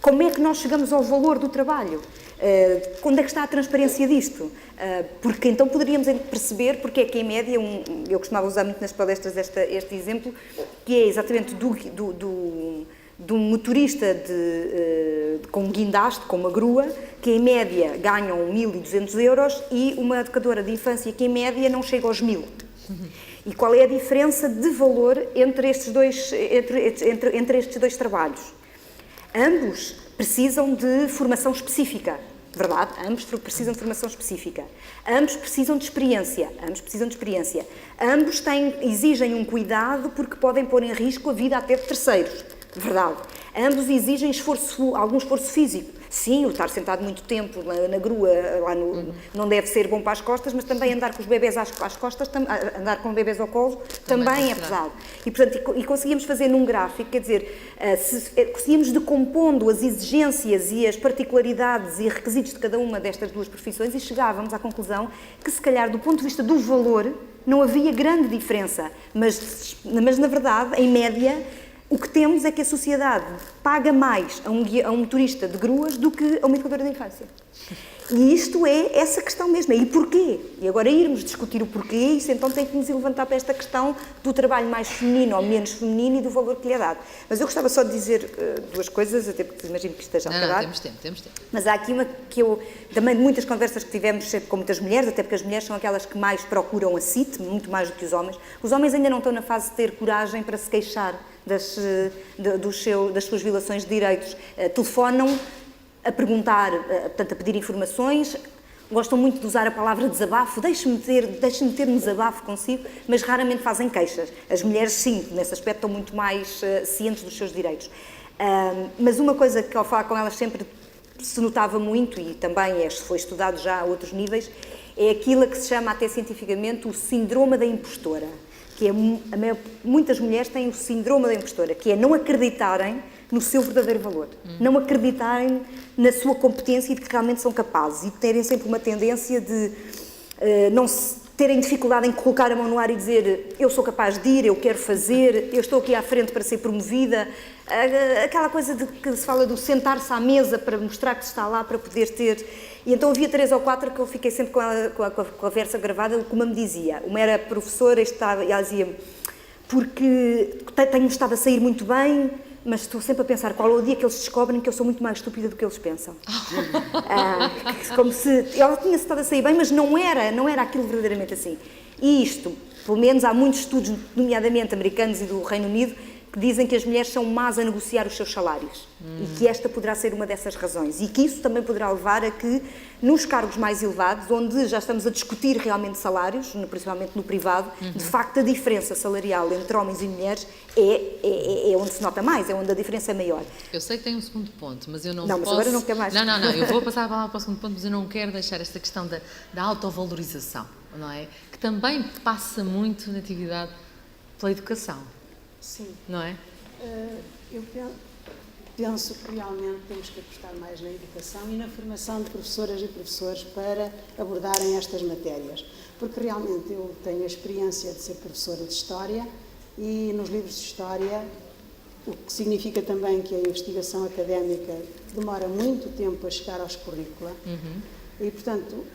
Como é que nós chegamos ao valor do trabalho? Onde é que está a transparência disto? Porque então poderíamos perceber porque é que, em média, eu costumava usar muito nas palestras este exemplo, que é exatamente de um motorista com um guindaste, com uma grua, que em média ganham 1.200 euros, e uma educadora de infância que em média não chega aos 1.000. E qual é a diferença de valor entre estes dois trabalhos? Ambos precisam de formação específica, verdade? Ambos precisam de formação específica. Ambos precisam de experiência. Ambos exigem um cuidado porque podem pôr em risco a vida até de terceiros, verdade? Ambos exigem algum esforço físico. Sim, o estar sentado muito tempo na grua não deve ser bom para as costas, mas também andar com os bebés às costas, andar com bebés ao colo, também é pesado. E, portanto, conseguíamos fazer num gráfico, quer dizer, conseguíamos decompondo as exigências e as particularidades e requisitos de cada uma destas duas profissões e chegávamos à conclusão que, se calhar, do ponto de vista do valor, não havia grande diferença, mas na verdade, em média, o que temos é que a sociedade paga mais a um motorista de gruas do que a uma educadora de infância. E isto é essa questão mesmo. E porquê? E agora irmos discutir o porquê, isso então tem que nos levantar para esta questão do trabalho mais feminino ou menos feminino e do valor que lhe é dado. Mas eu gostava só de dizer duas coisas, até porque imagino que esteja a acabar. Temos tempo. Mas há aqui uma que também muitas conversas que tivemos sempre com muitas mulheres, até porque as mulheres são aquelas que mais procuram a CIT, muito mais do que os homens. Os homens ainda não estão na fase de ter coragem para se queixar das suas violações de direitos. Telefonam a perguntar, portanto, a pedir informações, gostam muito de usar a palavra desabafo, deixe-me ter um desabafo consigo, mas raramente fazem queixas. As mulheres, sim, nesse aspecto estão muito mais cientes dos seus direitos. Mas uma coisa que ao falar com elas sempre se notava muito, e também foi estudado já a outros níveis, é aquilo que se chama até cientificamente o síndrome da impostora, que é, muitas mulheres têm o síndrome da impostora, que é não acreditarem no seu verdadeiro valor, não acreditarem na sua competência e de que realmente são capazes, e terem sempre uma tendência de terem dificuldade em colocar a mão no ar e dizer eu sou capaz de ir, eu quero fazer, eu estou aqui à frente para ser promovida, aquela coisa de que se fala do sentar-se à mesa para mostrar que se está lá para poder ter. E então havia 3 ou 4 que eu fiquei sempre com a conversa gravada, como uma me dizia, uma era professora e ela dizia-me, porque tenho estado a sair muito bem, mas estou sempre a pensar qual é o dia que eles descobrem que eu sou muito mais estúpida do que eles pensam. Como se ela tinha estado a sair bem, mas não era aquilo verdadeiramente assim. E isto, pelo menos há muitos estudos, nomeadamente americanos e do Reino Unido, que dizem que as mulheres são más a negociar os seus salários e que esta poderá ser uma dessas razões e que isso também poderá levar a que nos cargos mais elevados, onde já estamos a discutir realmente salários, principalmente no privado, de facto a diferença salarial entre homens e mulheres é onde se nota mais, é onde a diferença é maior. Eu sei que tem um segundo ponto, mas eu não posso... Mas agora não quero mais. Não, eu vou passar a palavra para o segundo ponto, mas eu não quero deixar esta questão da autovalorização, não é? Que também passa muito na atividade pela educação. Sim. Não é? Eu penso que realmente temos que apostar mais na educação e na formação de professoras e professores para abordarem estas matérias. Porque realmente eu tenho a experiência de ser professora de História e nos livros de História, o que significa também que a investigação académica demora muito tempo a chegar aos currícula. E, portanto,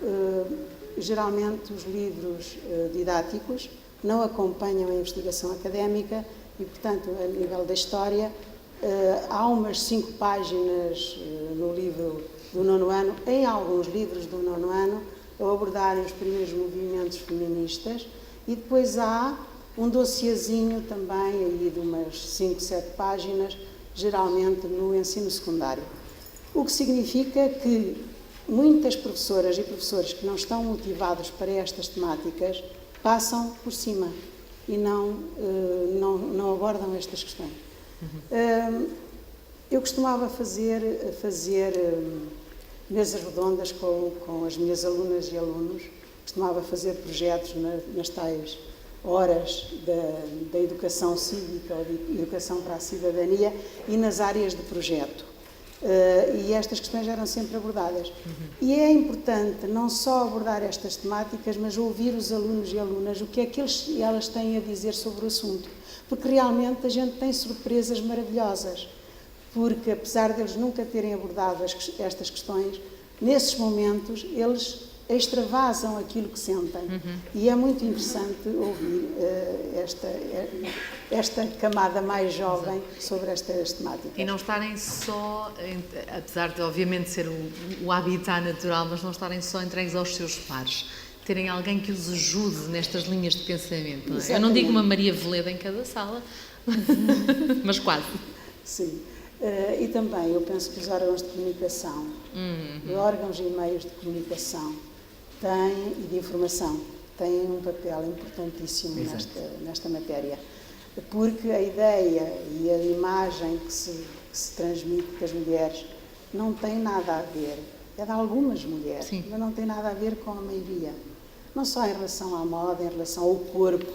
geralmente os livros didáticos não acompanham a investigação académica. E, portanto, a nível da História, há umas 5 páginas no livro do 9º ano, em alguns livros do 9º ano, a abordarem os primeiros movimentos feministas, e depois há um dossiezinho também, aí de umas 5, 7 páginas, geralmente no ensino secundário. O que significa que muitas professoras e professores que não estão motivados para estas temáticas passam por cima e não abordam estas questões. Eu costumava fazer mesas redondas com as minhas alunas e alunos, costumava fazer projetos nas tais horas da educação cívica ou de educação para a cidadania e nas áreas de projeto. E estas questões eram sempre abordadas. E é importante não só abordar estas temáticas, mas ouvir os alunos e alunas, o que é que eles e elas têm a dizer sobre o assunto. Porque realmente a gente tem surpresas maravilhosas. porque apesar deles nunca terem abordado estas questões, nesses momentos eles extravasam aquilo que sentem. E é muito interessante ouvir esta camada mais jovem sobre estas temáticas. E não estarem só, apesar de obviamente ser o habitat natural, mas não estarem só entregues aos seus pares. Terem alguém que os ajude nestas linhas de pensamento. Não é? Eu não digo uma Maria Veleda em cada sala, mas quase. Sim. E também eu penso que os órgãos de comunicação, órgãos e meios de comunicação e de informação têm um papel importantíssimo nesta matéria, porque a ideia e a imagem que se transmite das mulheres não tem nada a ver, é de algumas mulheres, sim, mas não tem nada a ver com a maioria, não só em relação à moda, em relação ao corpo,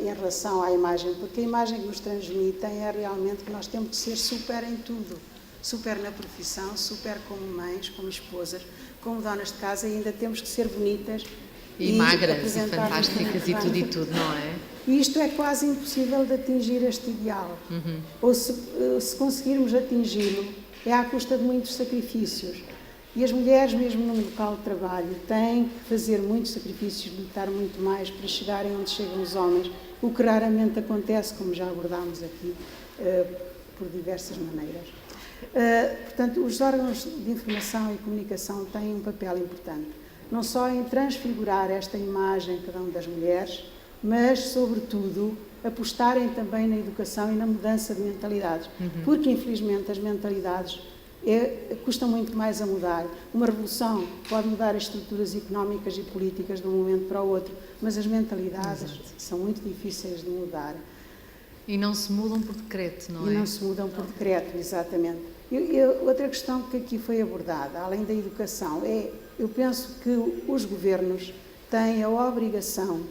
em relação à imagem, porque a imagem que nos transmitem é realmente que nós temos que ser super em tudo, super na profissão, super como mães, como esposas, como donas de casa, e ainda temos que ser bonitas e magras e fantásticas e tudo, não é? E isto é quase impossível de atingir este ideal. Ou se conseguirmos atingi-lo, é à custa de muitos sacrifícios. E as mulheres, mesmo no local de trabalho, têm que fazer muitos sacrifícios, lutar muito mais para chegarem onde chegam os homens, o que raramente acontece, como já abordámos aqui, por diversas maneiras. Portanto, os órgãos de informação e comunicação têm um papel importante, não só em transfigurar esta imagem cada uma das mulheres, mas, sobretudo, apostarem também na educação e na mudança de mentalidades, porque, infelizmente, as mentalidades custam muito mais a mudar. Uma revolução pode mudar as estruturas económicas e políticas de um momento para o outro, mas as mentalidades são muito difíceis de mudar. E não se mudam por decreto, não é? E não se mudam por decreto, exatamente. Outra questão que aqui foi abordada, além da educação, eu penso que os governos têm a obrigação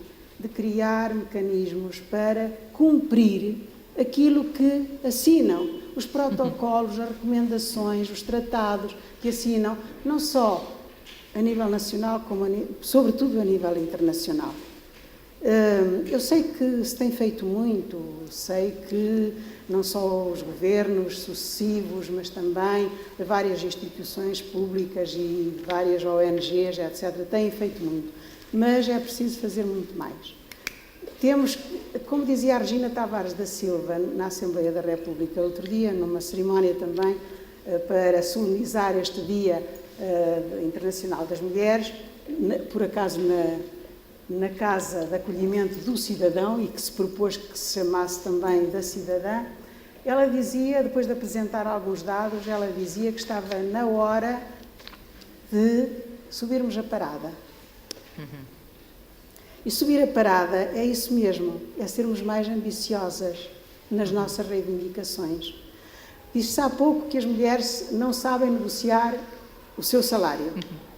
de criar mecanismos para cumprir aquilo que assinam, os protocolos, as recomendações, os tratados que assinam, não só a nível nacional, como sobretudo a nível internacional. Eu sei que se tem feito muito, sei que não só os governos sucessivos, mas também várias instituições públicas e várias ONGs, etc., têm feito muito, mas é preciso fazer muito mais. Temos, como dizia a Regina Tavares da Silva na Assembleia da República outro dia, numa cerimónia também para solenizar este Dia Internacional das Mulheres, por acaso na Casa de Acolhimento do Cidadão, e que se propôs que se chamasse também da Cidadã, ela dizia, depois de apresentar alguns dados, ela dizia que estava na hora de subirmos a parada. E subir a parada é isso mesmo, é sermos mais ambiciosas nas nossas reivindicações. Disse-se há pouco que as mulheres não sabem negociar o seu salário.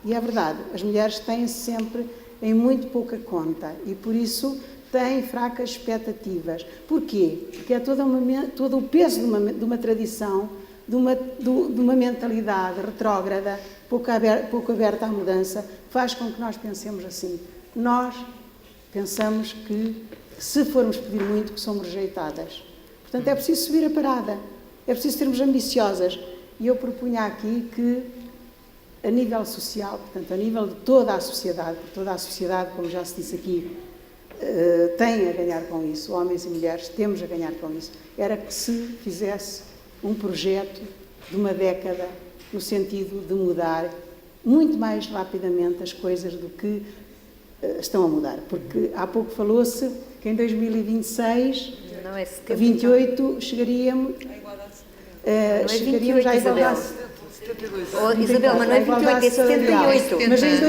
E é verdade, as mulheres têm sempre em muito pouca conta e, por isso, têm fracas expectativas. Porquê? Porque é todo o peso de uma tradição, de uma mentalidade retrógrada, pouco aberta à mudança, faz com que nós pensemos assim. Nós pensamos que, se formos pedir muito, que somos rejeitadas. Portanto, é preciso subir a parada, é preciso sermos ambiciosas. E eu propunha aqui que, a nível social, portanto, a nível de toda a sociedade, porque toda a sociedade, como já se disse aqui, tem a ganhar com isso, homens e mulheres temos a ganhar com isso, era que se fizesse um projeto de uma década no sentido de mudar muito mais rapidamente as coisas do que estão a mudar, porque há pouco falou-se que em 2026, não é 70, 28, chegaríamos à igualdade. Isabel, mas não é 28, é 78. Mas em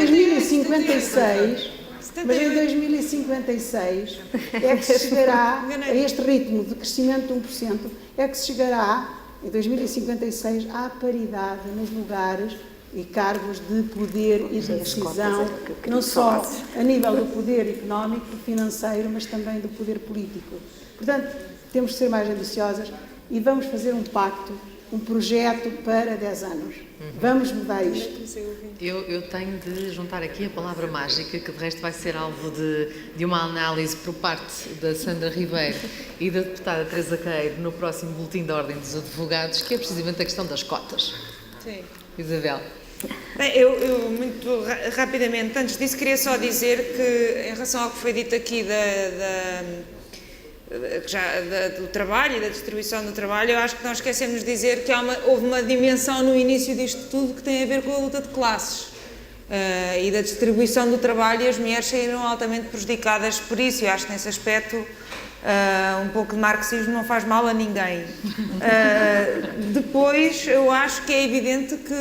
2056 é que se chegará a este ritmo de crescimento de 1%, é que se chegará em 2056 à paridade nos lugares e cargos de poder e de decisão, não só a nível do poder económico, financeiro, mas também do poder político. Portanto, temos que ser mais ambiciosas e vamos fazer um pacto um projeto para 10 anos. Vamos mudar isto. Eu tenho de juntar aqui a palavra mágica, que de resto vai ser alvo de uma análise por parte da Sandra Ribeiro e da deputada Teresa Queiro no próximo Boletim da Ordem dos Advogados, que é precisamente a questão das cotas. Sim. Isabel. Bem, eu muito rapidamente, antes disso, queria só dizer que, em relação ao que foi dito aqui do trabalho e da distribuição do trabalho, eu acho que nós esquecemos de dizer que houve uma dimensão no início disto tudo que tem a ver com a luta de classes e da distribuição do trabalho, e as mulheres saíram altamente prejudicadas por isso. Eu acho que nesse aspecto um pouco de marxismo não faz mal a ninguém. Depois, eu acho que é evidente que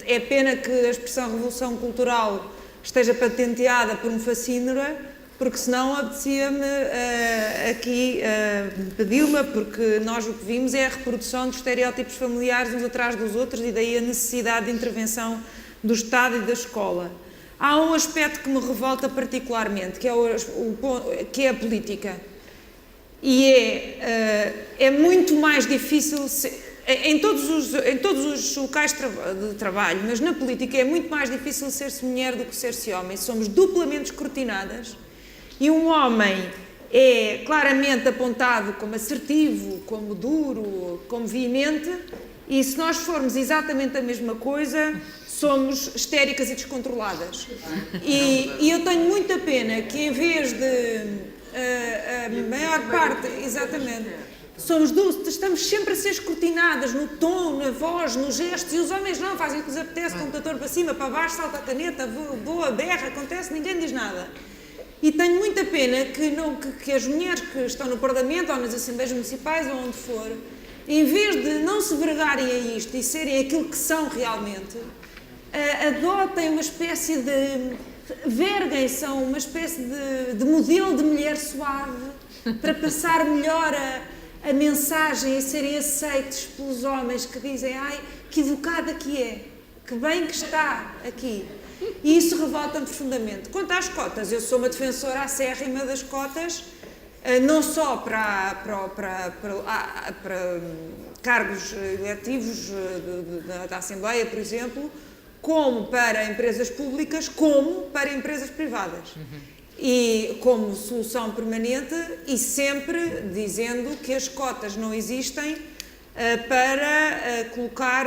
é pena que a expressão revolução cultural esteja patenteada por um facínora, porque senão apetecia-me aqui pedi-la, porque nós o que vimos é a reprodução de estereótipos familiares uns atrás dos outros, e daí a necessidade de intervenção do Estado e da escola. Há um aspecto que me revolta particularmente, que é a política. E é muito mais difícil, em todos os locais de trabalho, mas na política é muito mais difícil ser-se mulher do que ser-se homem. Somos duplamente escrutinadas. E um homem é claramente apontado como assertivo, como duro, como veemente, e se nós formos exatamente a mesma coisa, somos histéricas e descontroladas. E eu tenho muita pena que, em vez de a maior parte, exatamente, estamos sempre a ser escrutinadas no tom, na voz, nos gestos, e os homens não fazem o que lhes apetece, computador para cima, para baixo, salta a caneta, boa, berra, acontece, ninguém diz nada. E tenho muita pena que as mulheres que estão no Parlamento ou nas Assembleias Municipais ou onde for, em vez de não se vergarem a isto e serem aquilo que são realmente, adotem uma espécie de... verguem-se uma espécie de modelo de mulher suave para passar melhor a mensagem e serem aceitos pelos homens que dizem: ai, que educada que é, que bem que está aqui. E isso revolta-me profundamente. Quanto às cotas, eu sou uma defensora acérrima das cotas, não só para cargos eletivos da Assembleia, por exemplo, como para empresas públicas, como para empresas privadas. E como solução permanente, e sempre dizendo que as cotas não existem para colocar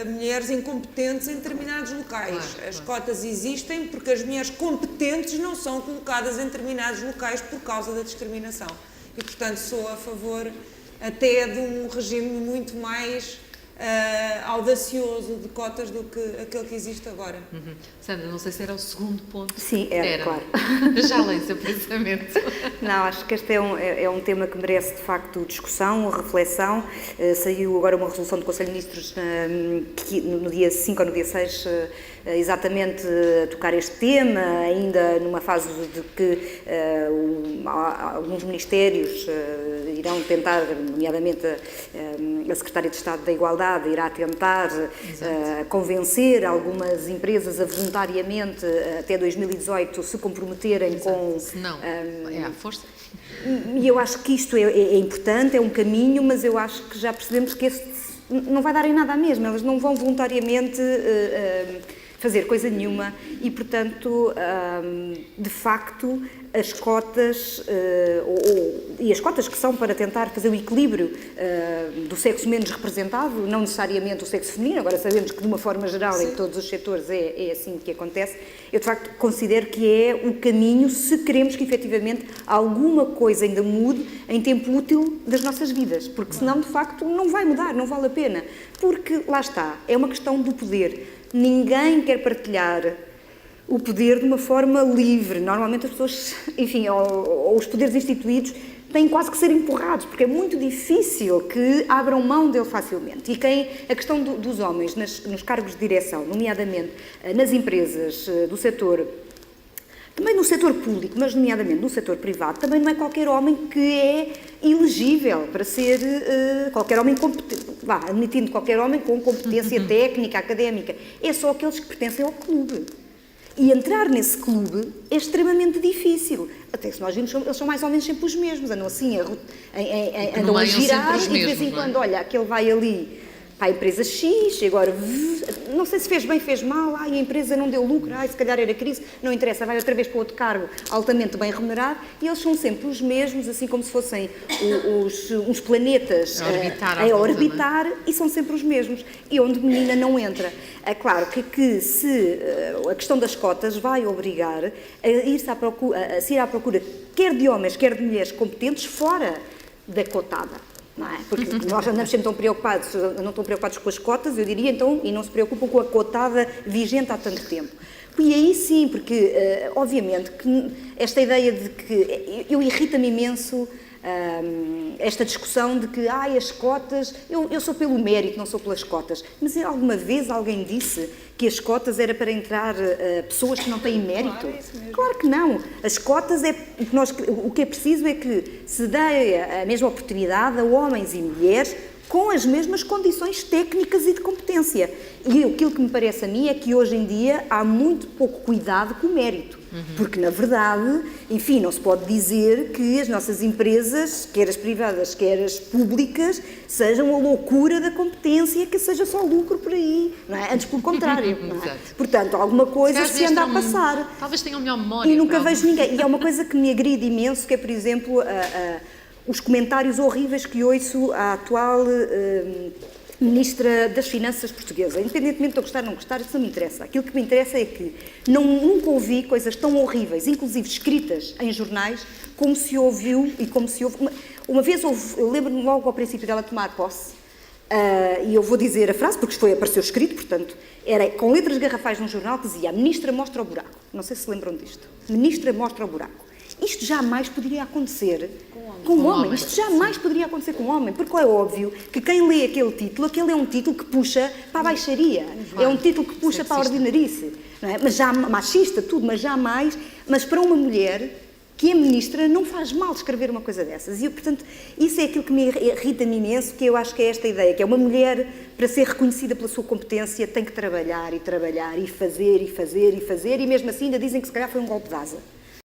mulheres incompetentes em determinados locais. As cotas existem porque as mulheres competentes não são colocadas em determinados locais por causa da discriminação. E, portanto, sou a favor até de um regime muito mais audacioso de cotas do que aquele que existe agora. Sandra, não sei se era o segundo ponto. Sim, era, claro. Já leio o seu pensamento. Não, acho que este é um tema que merece, de facto, discussão, reflexão. Saiu agora uma resolução do Conselho de Ministros no dia 5 ou no dia 6, exatamente a tocar este tema, ainda numa fase de que alguns ministérios irão tentar, nomeadamente a Secretária de Estado da Igualdade, irá tentar convencer algumas empresas a voluntariamente, até 2018, se comprometerem. Exato. Com... Se não, é à força. E eu acho que isto é importante, é um caminho, mas eu acho que já percebemos que esse não vai dar em nada à mesma. Elas não vão voluntariamente fazer coisa nenhuma e, portanto, de facto, as cotas, e as cotas que são para tentar fazer o equilíbrio do sexo menos representado, não necessariamente o sexo feminino, agora sabemos que de uma forma geral, sim, em todos os setores é assim que acontece. Eu, de facto, considero que é o caminho se queremos que, efetivamente, alguma coisa ainda mude em tempo útil das nossas vidas, porque senão, de facto, não vai mudar, não vale a pena. Porque, lá está, é uma questão do poder. Ninguém quer partilhar o poder de uma forma livre. Normalmente as pessoas, enfim, ou os poderes instituídos têm quase que ser empurrados, porque é muito difícil que abram mão dele facilmente. E a questão dos homens nos cargos de direção, nomeadamente nas empresas do setor, também no setor público, mas nomeadamente no setor privado, também não é qualquer homem que é elegível para ser qualquer homem competente, admitindo qualquer homem com competência técnica, académica. É só aqueles que pertencem ao clube. E entrar nesse clube é extremamente difícil. Até se nós vimos, eles são mais ou menos sempre os mesmos, andam assim, andam a girar e de vez em quando, olha, aquele vai ali para a empresa X, e agora, não sei se fez bem, fez mal, a empresa não deu lucro, se calhar era crise, não interessa, vai outra vez para outro cargo altamente bem remunerado, e eles são sempre os mesmos, assim como se fossem uns planetas a orbitar, e são sempre os mesmos, e onde menina não entra. É claro que se a questão das cotas vai obrigar a ir-se à procura, quer de homens, quer de mulheres competentes, fora da cotada. Não é? Porque nós andamos sempre tão preocupados, não estão preocupados com as cotas, eu diria, então, e não se preocupam com a cotada vigente há tanto tempo. E aí sim, porque, obviamente, que esta ideia de que... Eu irrita-me imenso esta discussão de que, as cotas... Eu sou pelo mérito, não sou pelas cotas. Mas alguma vez alguém disse que as cotas era para entrar pessoas que não têm mérito? Claro, é isso mesmo. Claro que não. As cotas, o que é preciso é que se dê a mesma oportunidade a homens e mulheres com as mesmas condições técnicas e de competência. E aquilo que me parece a mim é que hoje em dia há muito pouco cuidado com o mérito. Porque, na verdade, enfim, não se pode dizer que as nossas empresas, quer as privadas, quer as públicas, sejam a loucura da competência, que seja só lucro por aí, não é? Antes, pelo contrário. Não é? Portanto, alguma coisa se anda a passar. Talvez tenham melhor memória. E nunca vejo ninguém. E é uma coisa que me agride imenso, que é, por exemplo, os comentários horríveis que ouço à atual Ministra das Finanças portuguesa. Independentemente de eu gostar ou não gostar, isso não me interessa. Aquilo que me interessa é que nunca ouvi coisas tão horríveis, inclusive escritas em jornais, como se ouviu e como se ouve. Uma vez eu lembro-me logo ao princípio dela tomar posse, e eu vou dizer a frase, porque apareceu escrito, portanto, era com letras garrafais num jornal que dizia: a Ministra mostra o buraco. Não sei se lembram disto. Ministra mostra o buraco. Isto jamais poderia acontecer com um homem. Isto jamais poderia acontecer com um homem, porque é óbvio que quem lê aquele é um título que puxa para a baixaria, é um título que puxa para a ordinarice, não é? Mas já machista, tudo, mas jamais, mas para uma mulher que é ministra não faz mal escrever uma coisa dessas. E, portanto, isso é aquilo que me irrita-me imenso, que eu acho que é esta ideia, que é uma mulher, para ser reconhecida pela sua competência, tem que trabalhar e trabalhar e fazer e fazer e fazer, e mesmo assim ainda dizem que se calhar foi um golpe de asa.